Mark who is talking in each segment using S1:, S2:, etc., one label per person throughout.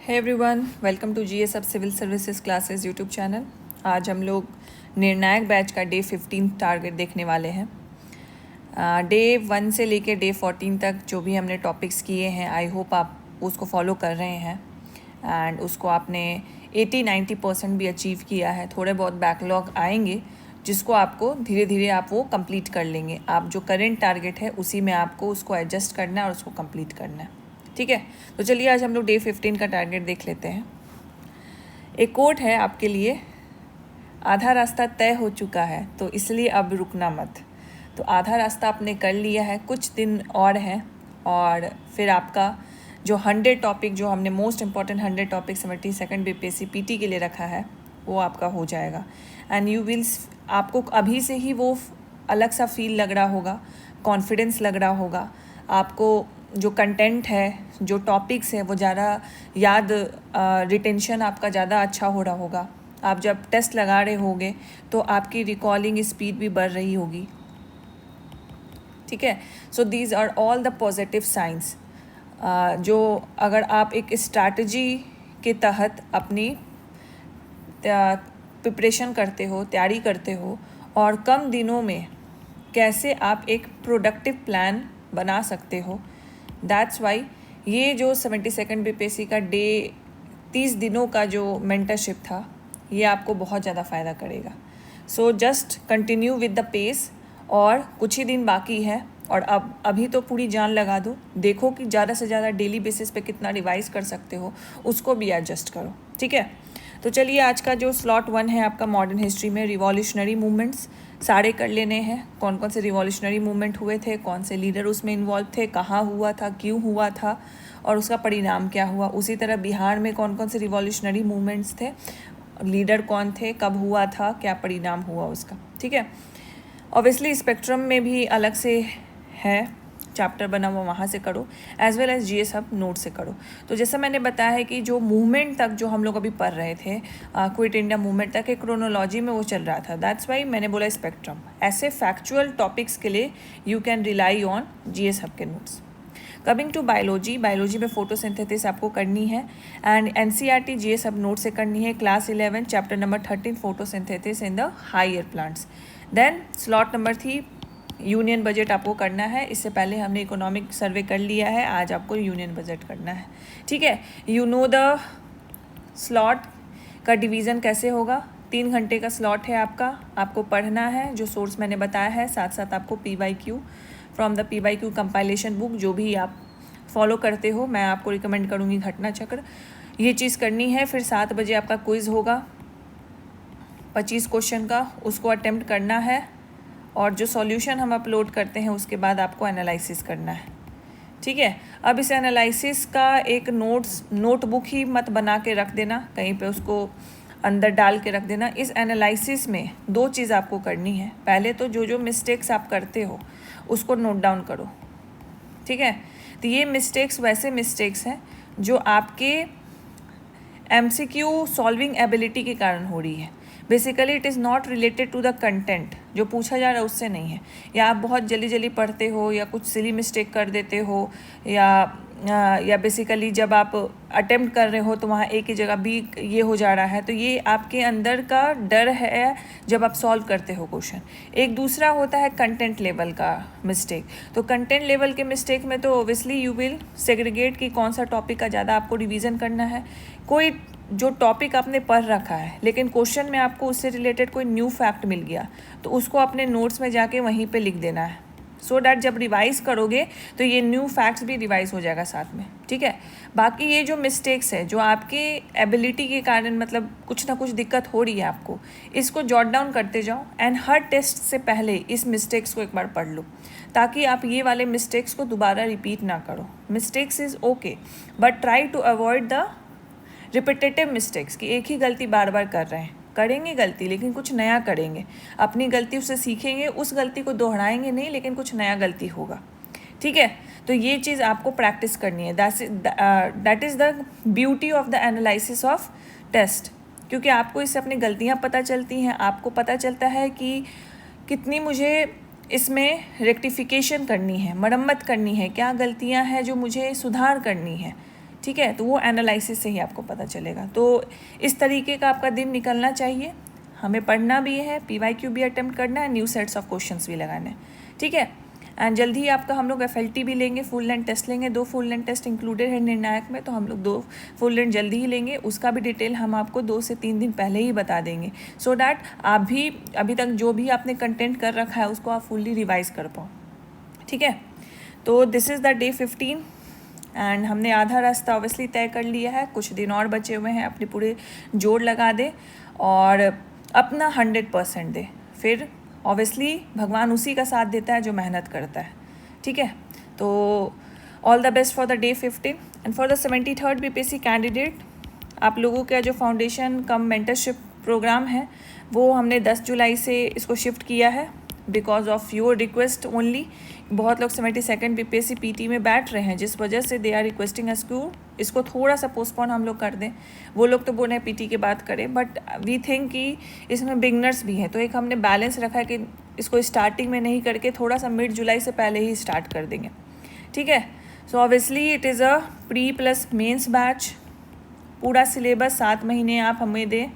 S1: Hey everyone, welcome to GS hub civil services classes YouTube channel. आज हम लोग निर्णायक बैच का डे 15 टारगेट देखने वाले हैं। डे 1 से लेकर डे 14 तक जो भी हमने टॉपिक्स किए हैं, आई होप आप उसको फॉलो कर रहे हैं एंड उसको आपने 80-90% भी अचीव किया है। थोड़े बहुत बैकलॉग आएंगे जिसको आपको धीरे धीरे आप वो कंप्लीट कर लेंगे। आप जो करेंट टारगेट है उसी में आपको उसको एडजस्ट करना है और उसको कंप्लीट करना है, ठीक है। तो चलिए आज हम लोग डे 15 का टारगेट देख लेते हैं। एक कोट है आपके लिए, आधा रास्ता तय हो चुका है तो इसलिए अब रुकना मत। तो आधा रास्ता आपने कर लिया है, कुछ दिन और हैं और फिर आपका जो 100 टॉपिक जो हमने most important 100 topic 72nd BPSC PT के लिए रखा है वो आपका हो जाएगा। एंड यू विल, आपको अभी से ही वो अलग सा फील लग रहा होगा, कॉन्फिडेंस लग रहा होगा, आपको जो कंटेंट है, जो टॉपिक्स है वो ज़्यादा याद, रिटेंशन आपका ज़्यादा अच्छा हो रहा होगा। आप जब टेस्ट लगा रहे होगे तो आपकी रिकॉलिंग स्पीड भी बढ़ रही होगी, ठीक है। So these are all the positive science जो अगर आप एक स्ट्रैटेजी के तहत अपनी प्रिपरेशन करते हो, तैयारी करते हो और कम दिनों में कैसे आप एक प्रोडक्टिव प्लान बना सकते हो, दैट्स वाई ये जो 72nd बीपीएससी का डे 30 दिनों का जो मेंटरशिप था ये आपको बहुत ज़्यादा फ़ायदा करेगा। So just continue with the pace, और कुछ ही दिन बाकी है और अब अभी तो पूरी जान लगा दो, देखो कि ज़्यादा से ज़्यादा डेली बेसिस पे कितना रिवाइज कर सकते हो, उसको भी एडजस्ट करो, ठीक है। तो चलिए आज का जो स्लॉट 1 है आपका मॉडर्न हिस्ट्री में रिवॉल्यूशनरी मूवमेंट्स सारे कर लेने हैं। कौन कौन से रिवॉल्यूशनरी मूवमेंट हुए थे, कौन से लीडर उसमें इन्वॉल्व थे, कहाँ हुआ था, क्यों हुआ था और उसका परिणाम क्या हुआ। उसी तरह बिहार में कौन कौन से रिवॉल्यूशनरी मूवमेंट्स थे, लीडर कौन थे, कब हुआ था, क्या परिणाम हुआ उसका, ठीक है। ऑब्वियसली स्पेक्ट्रम में भी अलग से है चैप्टर बना हुआ, वहाँ से करो, as well as GS hub note से करो। तो जैसा मैंने बताया है कि जो मूवमेंट तक जो हम लोग अभी पढ़ रहे थे, क्विट इंडिया मूवमेंट तक एक क्रोनोलॉजी में वो चल रहा था, दैट्स वाई मैंने बोला स्पेक्ट्रम। ऐसे फैक्चुअल टॉपिक्स के लिए you can rely on GS hub के notes. Coming to biology, biology में फोटोसिंथेसिस आपको करनी है and NCERT GS hub note से करनी है। Class 11 chapter number 13 photosynthesis in the higher plants. Then slot number 3 union budget आपको करना है। इससे पहले हमने इकोनॉमिक सर्वे कर लिया है, आज आपको यूनियन बजट करना है, ठीक है। यू नो द स्लॉट का डिवीज़न कैसे होगा। 3 घंटे का स्लॉट है आपका, आपको पढ़ना है जो सोर्स मैंने बताया है, साथ साथ आपको PYQ from the PYQ compilation book जो भी आप फॉलो करते हो, मैं आपको रिकमेंड करूँगी घटना चक्र, ये चीज़ करनी है। फिर 7 बजे आपका क्विज़ होगा 25 क्वेश्चन का, उसको अटेम्प्ट करना है और जो सॉल्यूशन हम अपलोड करते हैं उसके बाद आपको एनालिसिस करना है, ठीक है। अब इस एनालिसिस का एक नोटबुक ही मत बना के रख देना, कहीं पे उसको अंदर डाल के रख देना। इस एनालिसिस में 2 चीज़ आपको करनी है। पहले तो जो जो मिस्टेक्स आप करते हो उसको नोट डाउन करो, ठीक है। तो ये मिस्टेक्स वैसे मिस्टेक्स हैं जो आपके MCQ सॉल्विंग एबिलिटी के कारण हो रही है। Basically it is not related to the content जो पूछा जा रहा है, उससे नहीं है। या आप बहुत जल्दी जल्दी पढ़ते हो या कुछ सिली मिस्टेक कर देते हो, या बेसिकली जब आप अटेम्प्ट कर रहे हो तो वहाँ एक ही जगह भी ये हो जा रहा है, तो ये आपके अंदर का डर है जब आप सॉल्व करते हो क्वेश्चन। एक दूसरा होता है कंटेंट लेवल का मिस्टेक। तो कंटेंट लेवल के मिस्टेक में तो ओबियसली यू विल सेग्रीगेट कि कौन सा टॉपिक का ज़्यादा आपको रिवीजन करना है। कोई जो टॉपिक आपने पढ़ रखा है लेकिन क्वेश्चन में आपको उससे रिलेटेड कोई न्यू फैक्ट मिल गया तो उसको अपने नोट्स में जाके वहीं पे लिख देना है, सो डैट जब रिवाइज करोगे तो ये न्यू फैक्ट्स भी रिवाइज हो जाएगा साथ में, ठीक है। बाकी ये जो मिस्टेक्स है जो आपके एबिलिटी के कारण मतलब कुछ ना कुछ दिक्कत हो रही है आपको, इसको जॉट डाउन करते जाओ एंड हर टेस्ट से पहले इस मिस्टेक्स को एक बार पढ़ लो ताकि आप ये वाले मिस्टेक्स को दोबारा रिपीट ना करो। Mistakes is okay but try to avoid the repetitive mistakes कि एक ही गलती बार बार कर रहे हैं। करेंगे गलती लेकिन कुछ नया करेंगे, अपनी गलती उससे सीखेंगे, उस गलती को दोहराएंगे नहीं लेकिन कुछ नया गलती होगा, ठीक है। तो ये चीज़ आपको प्रैक्टिस करनी है। That is the beauty of the analysis of test, क्योंकि आपको इससे अपनी गलतियाँ पता चलती हैं, आपको पता चलता है कि कितनी मुझे इसमें रेक्टिफिकेशन करनी है, मरम्मत करनी है, क्या गलतियाँ हैं जो मुझे सुधार करनी है, ठीक है, तो वो एनालिसिस से ही आपको पता चलेगा। तो इस तरीके का आपका दिन निकलना चाहिए। हमें पढ़ना भी है, PYQ भी अटेम्प्ट करना है, न्यू सेट्स ऑफ क्वेश्चंस भी लगाने हैं, ठीक है। एंड जल्दी ही आपका हम लोग FLT भी लेंगे, फुल लेंथ टेस्ट लेंगे, 2 फुल लेंथ टेस्ट इंक्लूडेड है निर्णायक में, तो हम लोग 2 फुल लेंथ जल्दी ही लेंगे। उसका भी डिटेल हम आपको 2 से 3 दिन पहले ही बता देंगे, सो डैट आप भी अभी तक जो भी आपने कंटेंट कर रखा है उसको आप फुल्ली रिवाइज कर पाओ, ठीक है। तो this is the day 15 and हमने आधा रास्ता ऑब्वियसली तय कर लिया है। कुछ दिन और बचे हुए हैं, अपने पूरे जोड़ लगा दे और अपना 100% दे। फिर ऑब्वियसली भगवान उसी का साथ देता है जो मेहनत करता है, ठीक है। तो all the best for the day 15 and for the 73rd BPSC candidate. आप लोगों का जो फाउंडेशन कम मेंटरशिप प्रोग्राम है वो हमने 10 जुलाई से इसको शिफ्ट किया है because of your request only. बहुत लोग 72nd BPSC PT में बैठ रहे हैं, जिस वजह से they are requesting us to इसको थोड़ा सा पोस्टपोन हम लोग कर दें। वो लोग तो बोले PT की बात करें, बट वी थिंक कि इसमें बिगनर्स भी हैं, तो एक हमने बैलेंस रखा है कि इसको स्टार्टिंग में नहीं करके थोड़ा सा मिड जुलाई से पहले ही स्टार्ट कर देंगे, ठीक है। So obviously it is a pre plus mains batch. पूरा सिलेबस 7 महीने आप हमें दें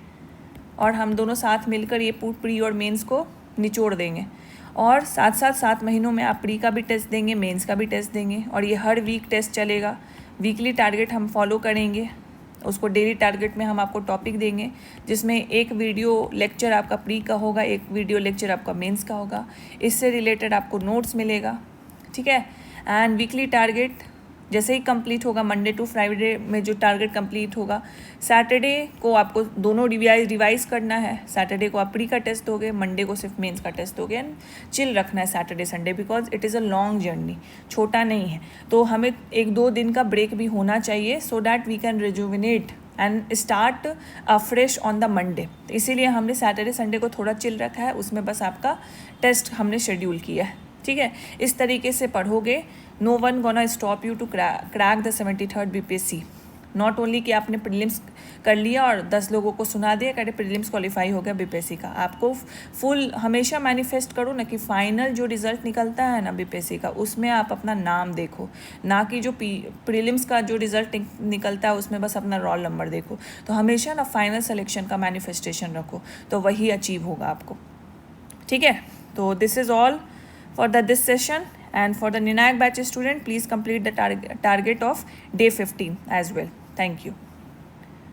S1: और हम दोनों साथ मिलकर ये प्री और मेंस को निचोड़ देंगे। और साथ साथ 7 महीनों में आप प्री का भी टेस्ट देंगे, मेंस का भी टेस्ट देंगे, और ये हर वीक टेस्ट चलेगा। वीकली टारगेट हम फॉलो करेंगे, उसको डेली टारगेट में हम आपको टॉपिक देंगे, जिसमें एक वीडियो लेक्चर आपका प्री का होगा, एक वीडियो लेक्चर आपका मेंस का होगा। इससे रिलेटेड आपको नोट्स मिलेगा, ठीक है। एंड वीकली टारगेट जैसे ही कंप्लीट होगा, मंडे टू फ्राइडे में जो टारगेट कंप्लीट होगा, सैटरडे को आपको दोनों रिवाइज करना है। सैटरडे को आप प्री का टेस्ट दोगे, मंडे को सिर्फ मेंस का टेस्ट दोगे, एंड चिल रखना है Saturday Sunday because it is a long journey, छोटा नहीं है। तो हमें 1-2 दिन का ब्रेक भी होना चाहिए so that we can rejuvenate and start fresh on the Monday. इसीलिए हमने सैटरडे संडे को थोड़ा चिल रखा है, उसमें बस आपका टेस्ट हमने शेड्यूल किया है, ठीक है। इस तरीके से पढ़ोगे, no one gonna stop you to crack the 73rd BPSC। Not only कि आपने प्रीलिम्स कर लिया और 10 लोगों को सुना दिया कि प्रीलिम्स क्वालिफाई हो गया BPSC का। आपको फुल हमेशा मैनिफेस्ट करो ना कि फाइनल जो रिजल्ट निकलता है ना BPSC का, उसमें आप अपना नाम देखो, ना कि जो प्रीलिम्स का जो रिजल्ट निकलता है उसमें बस अपना रोल नंबर देखो। तो हमेशा ना फाइनल सिलेक्शन का मैनिफेस्टेशन रखो, तो वही अचीव होगा आपको, ठीक है। तो this is all for this session, and for the Ninayak batch student, please complete the target of day 15 as well. Thank you.